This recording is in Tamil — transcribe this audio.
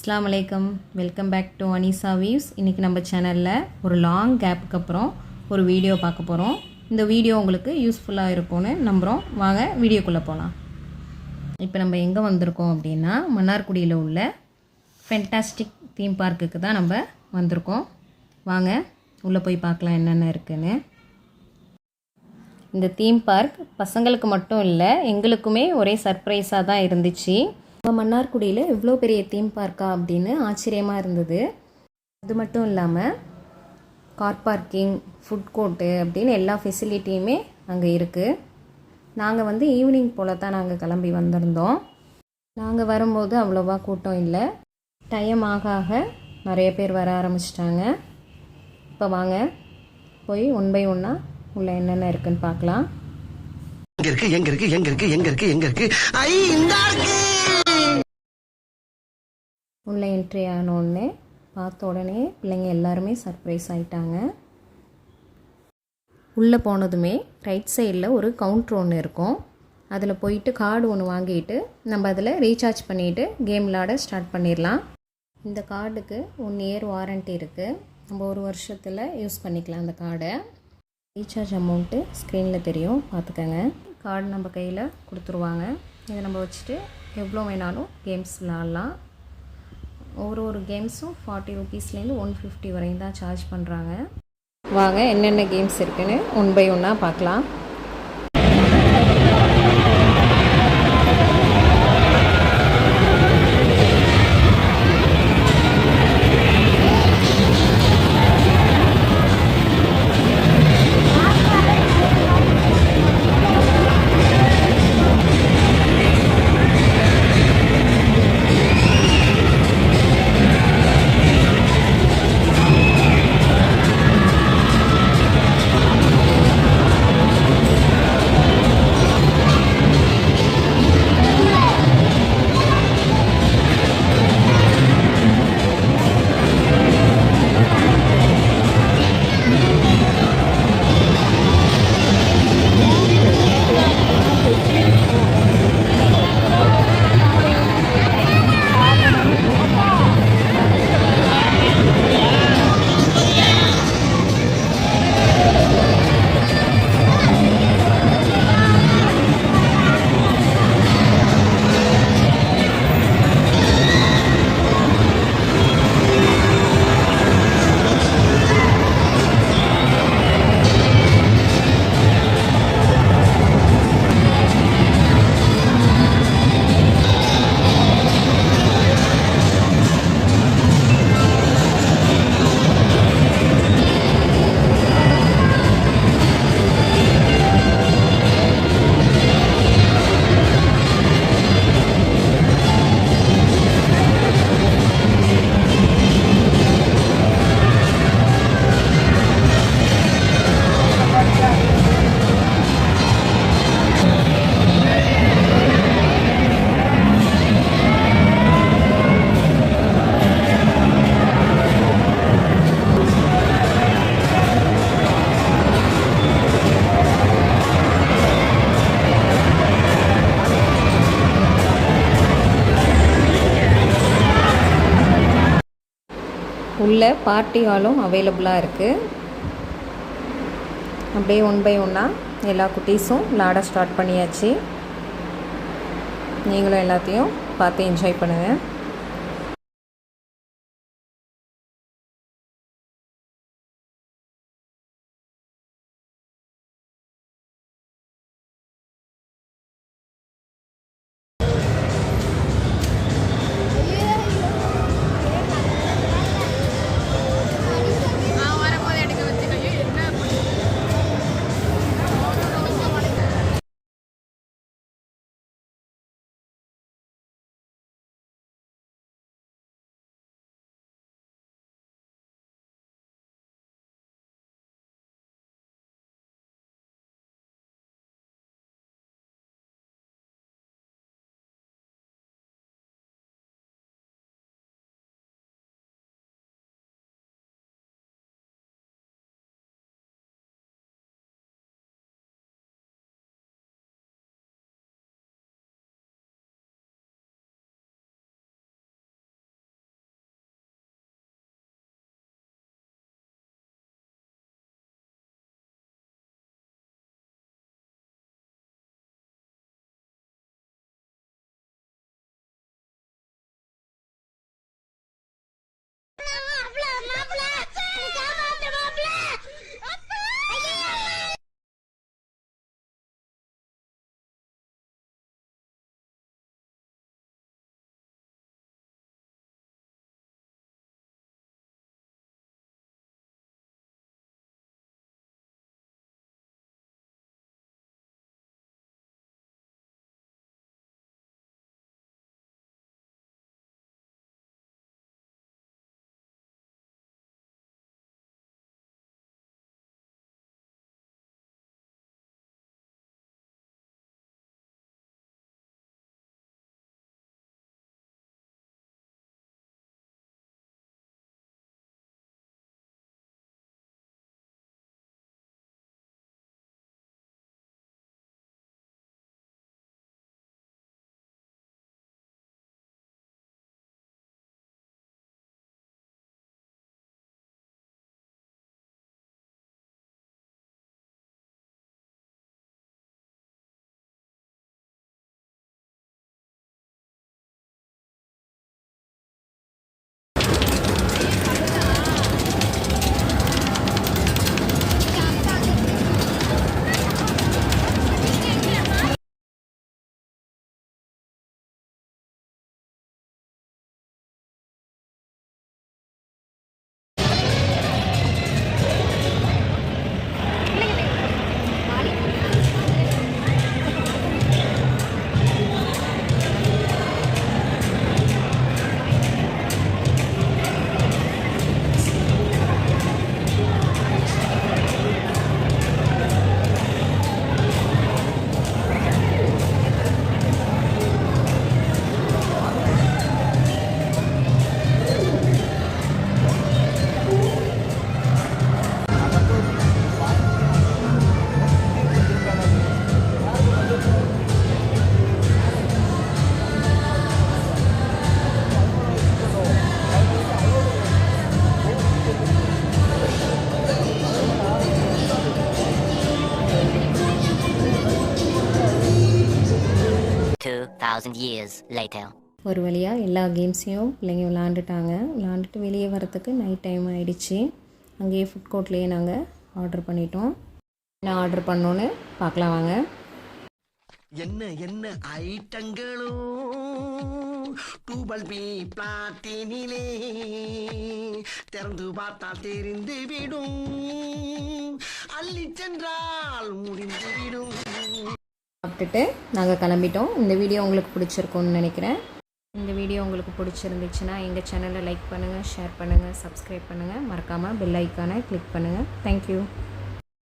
அஸ்ஸலாமு அலைக்கும். Welcome back to Anisa views. இன்றைக்கி நம்ம சேனலில் ஒரு லாங் கேப்புக்கு அப்புறம் ஒரு வீடியோ பார்க்க போகிறோம். இந்த வீடியோ உங்களுக்கு யூஸ்ஃபுல்லாக இருக்கும்னு நம்புகிறோம். வாங்க வீடியோக்குள்ளே போகலாம். இப்போ நம்ம எங்கே வந்திருக்கோம் அப்படின்னா, மன்னார்குடியில் உள்ள ஃபென்டாஸ்டிக் தீம் பார்க்குக்கு தான் நம்ம வந்திருக்கோம். வாங்க உள்ளே போய் பார்க்கலாம் என்னென்ன இருக்குதுன்னு. இந்த தீம் பார்க் பசங்களுக்கு மட்டும் இல்லை, எங்களுக்குமே ஒரே சர்ப்ரைஸாக தான் இருந்துச்சு. நம்ம மன்னார்குடியில் இவ்வளோ பெரிய தீம் பார்க்கா அப்படின்னு ஆச்சரியமாக இருந்தது. அது மட்டும் இல்லாமல் கார் பார்க்கிங், ஃபுட் கோர்ட்டு அப்படின்னு எல்லா ஃபெசிலிட்டியுமே அங்கே இருக்குது. நாங்கள் ஈவினிங் போல் தான் நாங்கள் கிளம்பி வந்திருந்தோம். நாங்கள் வரும்போது அவ்வளோவா கூட்டம் இல்லை. டைம் ஆக ஆக நிறைய பேர் வர ஆரம்பிச்சிட்டாங்க. இப்போ வாங்க போய் ஒன் பை ஒன்னாக உள்ள என்னென்ன இருக்குன்னு பார்க்கலாம். உள்ள என்ட்ரி ஆனோடனே பார்த்த உடனே பிள்ளைங்க எல்லாருமே சர்ப்ரைஸ் ஆகிட்டாங்க. உள்ளே போனதுமே ரைட் சைடில் ஒரு கவுண்ட்ரு ஒன்று இருக்கும். அதில் போயிட்டு கார்டு ஒன்று வாங்கிட்டு நம்ம அதில் ரீசார்ஜ் பண்ணிவிட்டு கேம் விளாட ஸ்டார்ட் பண்ணிடலாம். இந்த கார்டுக்கு 1 இயர் வாரண்ட்டி இருக்குது. நம்ம 1 வருஷத்தில் யூஸ் பண்ணிக்கலாம் அந்த கார்டை. ரீசார்ஜ் அமௌண்ட்டு ஸ்க்ரீனில் தெரியும், பார்த்துக்கோங்க. கார்டு நம்ம கையில் கொடுத்துருவாங்க. இதை நம்ம வச்சுட்டு எவ்வளோ வேணாலும் கேம்ஸ் விளாட்லாம். ஒரு கேம்ஸும் 40 ருபீஸ்லேருந்து 150 வரையும் தான் சார்ஜ் பண்ணுறாங்க. வாங்க என்னென்ன கேம்ஸ் இருக்குதுன்னு ஒன் பை ஒன்னாக பார்க்கலாம். உள்ள பார்ட்டி ஹாலும் அவைலபிளாக இருக்குது. அப்படியே ஒன் பை ஒன்னாக எல்லா குட்டீஸும் விளாட ஸ்டார்ட் பண்ணியாச்சு. நீங்களும் எல்லாத்தையும் பார்த்து என்ஜாய் பண்ணுங்கள். 2,000 years later. ஒரு வழியாக எல்லா கேம்ஸையும் பிள்ளைங்க விளாண்டுட்டு வெளியே வரத்துக்கு நைட் டைம் ஆகிடுச்சு. அங்கேயே ஃபுட் கோர்ட்லேயே நாங்கள் ஆர்டர் பண்ணிட்டோம். என்ன ஆர்டர் பண்ணோன்னு பார்க்கலாம் வாங்க. என்ன என்ன ஐட்டங்களோ டூபல் பி பிளாட்டினிலே திறந்து பார்த்தால் தெரிந்து விடும், அள்ளி சென்றால் முடிந்து விடும். சாப்பிட்டுட்டு நாங்கள் கிளம்பிட்டோம். இந்த வீடியோ உங்களுக்கு பிடிச்சிருக்கும்னு நினைக்கிறேன். இந்த வீடியோ உங்களுக்கு பிடிச்சிருந்துச்சுன்னா எங்கள் சேனலை லைக் பண்ணுங்கள், ஷேர் பண்ணுங்கள், சப்ஸ்கிரைப் பண்ணுங்கள். மறக்காமல் பெல் ஐக்கானை கிளிக் பண்ணுங்கள். தேங்க்யூ.